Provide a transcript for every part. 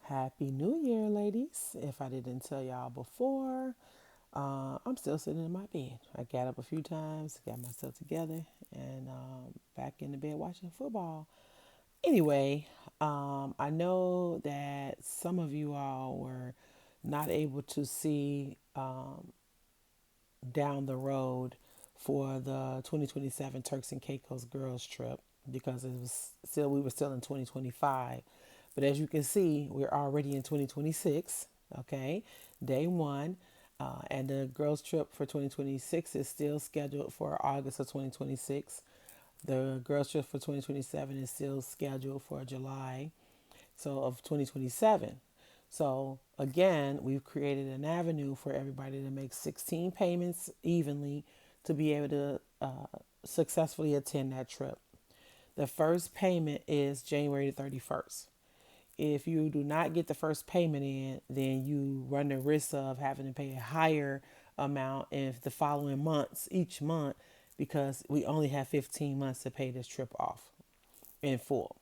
Happy New Year, ladies. If I didn't tell y'all before, I'm still sitting in my bed. I got up a few times, got myself together, and back in the bed watching football. Anyway, I know that some of you all were not able to see down the road for the 2027 Turks and Caicos girls trip because we were still in 2025. But as you can see, we're already in 2026. Okay, day one, and the girls trip for 2026 is still scheduled for August of 2026. The girls trip for 2027 is still scheduled for July of 2027. So again, we've created an avenue for everybody to make 16 payments evenly to be able to successfully attend that trip. The first payment is January 31st. If you do not get the first payment in, then you run the risk of having to pay a higher amount in the following months, each month, because we only have 15 months to pay this trip off in full.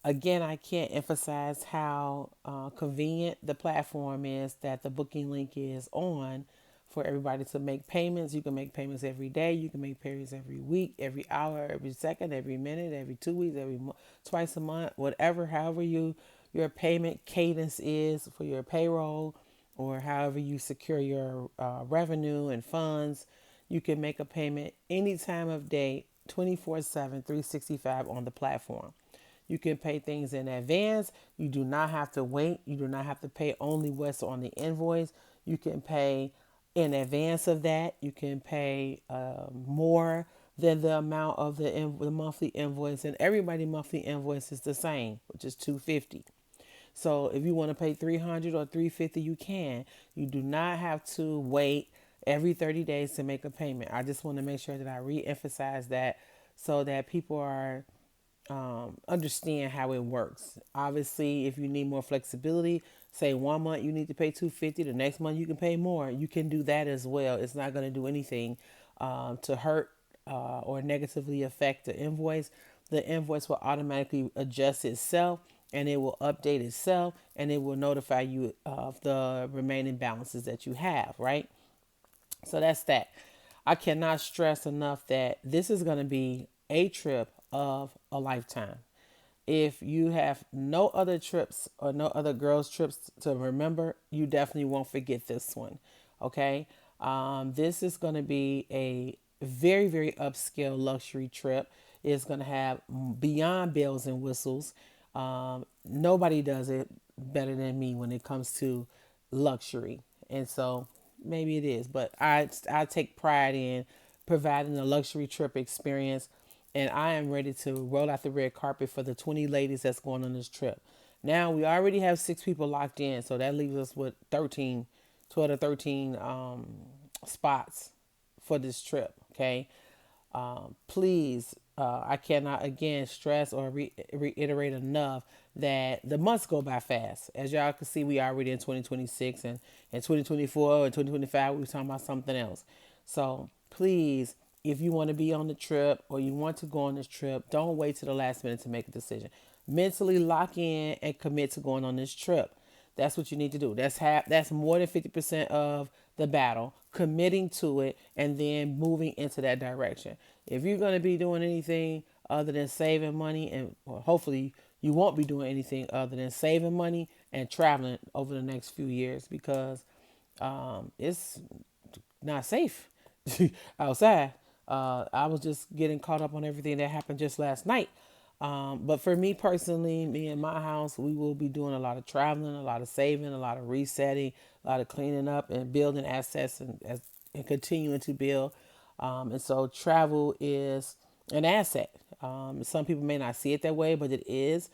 Again, I can't emphasize how convenient the platform is that the booking link is on for everybody to make payments. You can make payments every day. You can make payments every week, every hour, every second, every minute, every 2 weeks, twice a month, whatever, however your payment cadence is for your payroll or however you secure your revenue and funds. You can make a payment any time of day, 24/7, 365 on the platform. You can pay things in advance. You do not have to wait. You do not have to pay only what's on the invoice. You can pay in advance of that. You can pay more than the amount of the monthly invoice, and everybody's monthly invoice is the same, which is 250. So if you want to pay 300 or 350, you can. You do not have to wait every 30 days to make a payment. I just want to make sure that I re-emphasize that so that people are understand how it works. Obviously, if you need more flexibility, say 1 month you need to pay 250, the next month you can pay more. You can do that as well. It's not going to do anything to hurt or negatively affect the invoice. The invoice will automatically adjust itself and it will update itself and it will notify you of the remaining balances that you have, right? So that's that. I cannot stress enough that this is going to be a trip of a lifetime. If you have no other trips or no other girls' trips to remember, you definitely won't forget this one. Okay. This is going to be a very, very upscale luxury trip. It's going to have beyond bells and whistles. Nobody does it better than me when it comes to luxury. And so maybe it is, but I take pride in providing a luxury trip experience, and I am ready to roll out the red carpet for the 20 ladies that's going on this trip. Now we already have 6 people locked in, so that leaves us with 13, 12 to 13 spots for this trip. Okay, please, I cannot again stress or reiterate enough that the months go by fast. As y'all can see, we already in 2026, and in 2024 and 2025 we were talking about something else. So please, if you want to be on the trip or you want to go on this trip, don't wait till the last minute to make a decision. Mentally lock in and commit to going on this trip. That's what you need to do. That's more than 50% of the battle, committing to it and then moving into that direction. If you're going to be doing anything other than saving money, and well, hopefully you won't be doing anything other than saving money and traveling over the next few years, because it's not safe outside. I was just getting caught up on everything that happened just last night. But for me personally, me and my house, we will be doing a lot of traveling, a lot of saving, a lot of resetting, a lot of cleaning up and building assets and continuing to build. And so travel is an asset. Some people may not see it that way, but it is.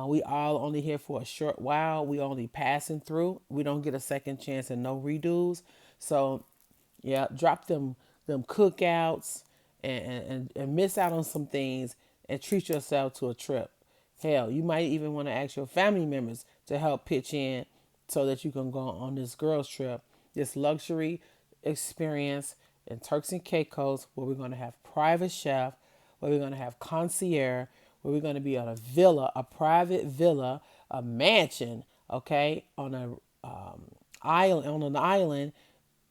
We all only here for a short while. We only passing through. We don't get a second chance and no redos. So yeah, drop them cookouts and miss out on some things and treat yourself to a trip. Hell, you might even want to ask your family members to help pitch in so that you can go on this girls trip, this luxury experience in Turks and Caicos, where we're going to have private chef, where we're going to have concierge, where we're going to be on a villa, a private villa, a mansion, okay, on a island, on an island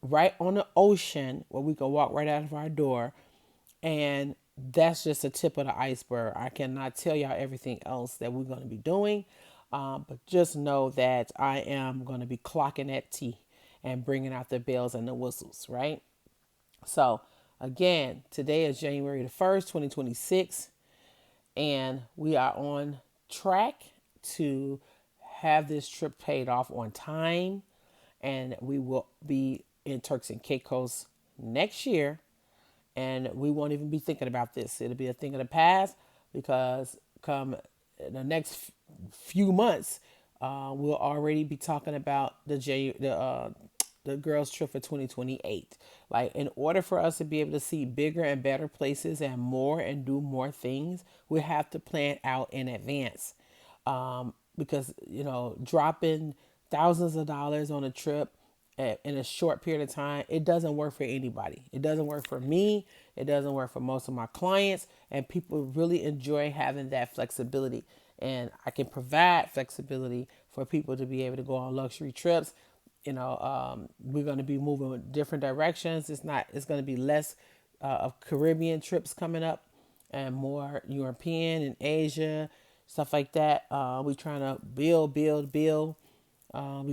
right on the ocean where we can walk right out of our door. And that's just a tip of the iceberg. I cannot tell y'all everything else that we're going to be doing, but just know that I am going to be clocking that tea and bringing out the bells and the whistles, right? So, again, today is January the 1st, 2026, and we are on track to have this trip paid off on time. And we will be in Turks and Caicos next year, and we won't even be thinking about this. It'll be a thing of the past because come the next few months, we'll already be talking about the girls trip for 2028. Like, in order for us to be able to see bigger and better places and more and do more things, we have to plan out in advance. Because dropping thousands of dollars on a trip in a short period of time, it doesn't work for anybody. It doesn't work for me. It doesn't work for most of my clients, and people really enjoy having that flexibility. And I can provide flexibility for people to be able to go on luxury trips. We're going to be moving in different directions. It's going to be less of Caribbean trips coming up and more European and Asia, stuff like that. We're trying to build. We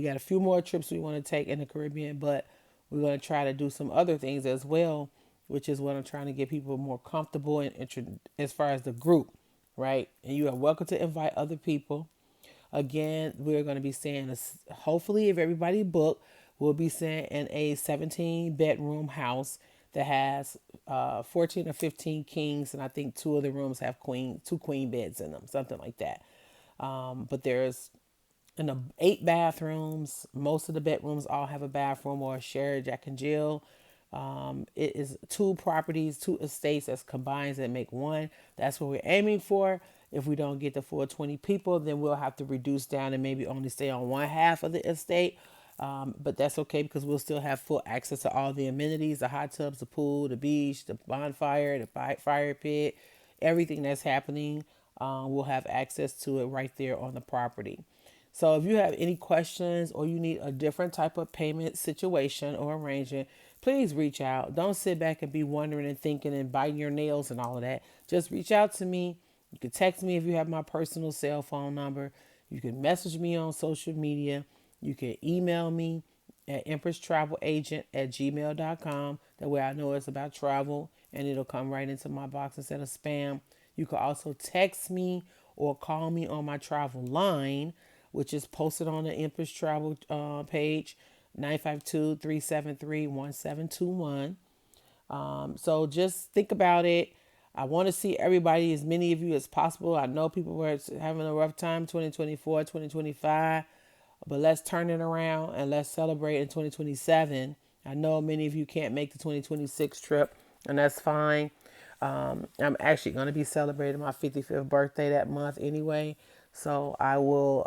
got a few more trips we want to take in the Caribbean, but we're going to try to do some other things as well, which is what I'm trying to get people more comfortable and as far as the group, right? And you are welcome to invite other people. Again, we're going to be staying, hopefully, if everybody book, we'll be staying in a 17-bedroom house that has 14 or 15 kings, and I think two of the rooms have two queen beds in them, something like that. But there's in the 8 bathrooms. Most of the bedrooms all have a bathroom or a shared Jack and Jill. It is two properties, two estates that's combined that make one. That's what we're aiming for. If we don't get the full 20 people, then we'll have to reduce down and maybe only stay on one half of the estate. But that's okay because we'll still have full access to all the amenities, the hot tubs, the pool, the beach, the bonfire, the fire pit, everything that's happening. We'll have access to it right there on the property. So if you have any questions or you need a different type of payment situation or arrangement, please reach out. Don't sit back and be wondering and thinking and biting your nails and all of that. Just reach out to me. You can text me if you have my personal cell phone number. You can message me on social media. You can email me at empresstravelagent@gmail.com. That way I know it's about travel and it'll come right into my box instead of spam. You can also text me or call me on my travel line, which is posted on the Empress Travel page, 952-373-1721. So just think about it. I want to see everybody, as many of you as possible. I know people were having a rough time 2024, 2025, but let's turn it around and let's celebrate in 2027. I know many of you can't make the 2026 trip, and that's fine. I'm actually going to be celebrating my 55th birthday that month anyway. So I will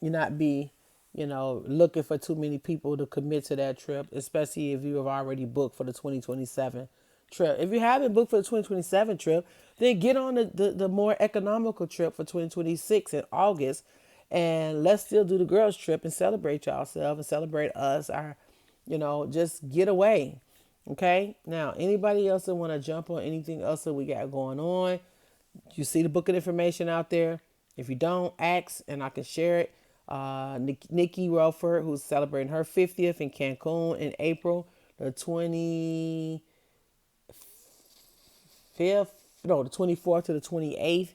not be, looking for too many people to commit to that trip, especially if you have already booked for the 2027 trip. If you haven't booked for the 2027 trip, then get on the more economical trip for 2026 in August. And let's still do the girls trip and celebrate yourself and celebrate us. Just get away. Okay. Now, anybody else that want to jump on anything else that we got going on, you see the booking information out there. If you don't, ask and I can share it. Nikki Relford, who's celebrating her 50th in Cancun in April, the 25th, no, the 24th to the 28th.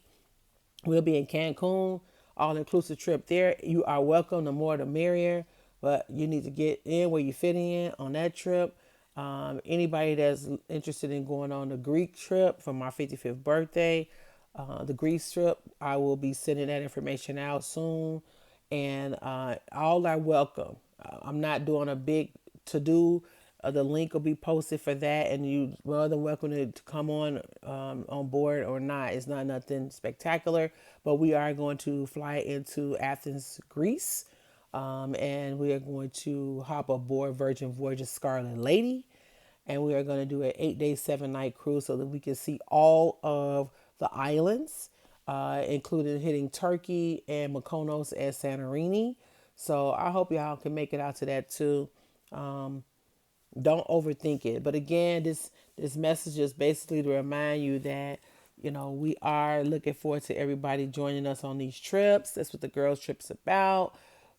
We'll be in Cancun, all inclusive trip there. You are welcome. The more the merrier, but you need to get in where you fit in on that trip. Anybody that's interested in going on the Greek trip for my 55th birthday, the Greece trip, I will be sending that information out soon. And all are welcome. I'm not doing a big to-do. The link will be posted for that, and you more than welcome to come on board or not. It's not nothing spectacular, but we are going to fly into Athens, Greece, and we are going to hop aboard Virgin Voyages Scarlet Lady, and we are going to do an 8-day, 7-night cruise so that we can see all of the islands. including hitting Turkey and Mykonos and Santorini. So I hope y'all can make it out to that too. Don't overthink it. But again, this message is basically to remind you that we are looking forward to everybody joining us on these trips. That's what the girls' trip's about: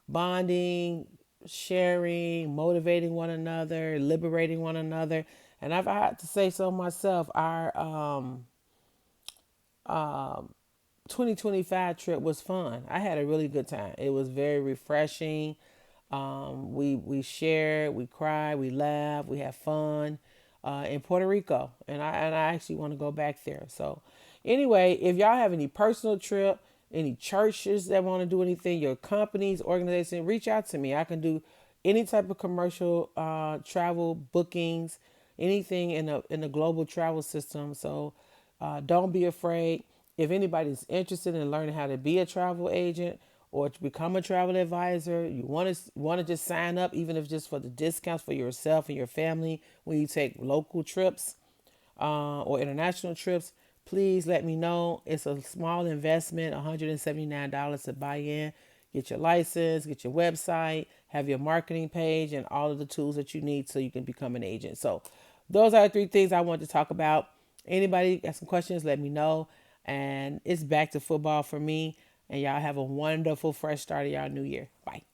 bonding, sharing, motivating one another, liberating one another. And I've had to say so myself. Our 2025 trip was fun. I had a really good time. It was very refreshing. We shared, we cried, we laughed, we had fun in Puerto Rico, and I actually want to go back there. So, anyway, if y'all have any personal trip, any churches that want to do anything, your companies, organization, reach out to me. I can do any type of commercial travel bookings, anything in the global travel system. So, don't be afraid. If anybody's interested in learning how to be a travel agent or to become a travel advisor, you want to just sign up, even if just for the discounts for yourself and your family when you take local trips or international trips, please let me know. It's a small investment, $179 to buy in. Get your license, get your website, have your marketing page, and all of the tools that you need so you can become an agent. So, those are the three things I want to talk about. Anybody got some questions, let me know. And it's back to football for me. And y'all have a wonderful fresh start of y'all new year. Bye.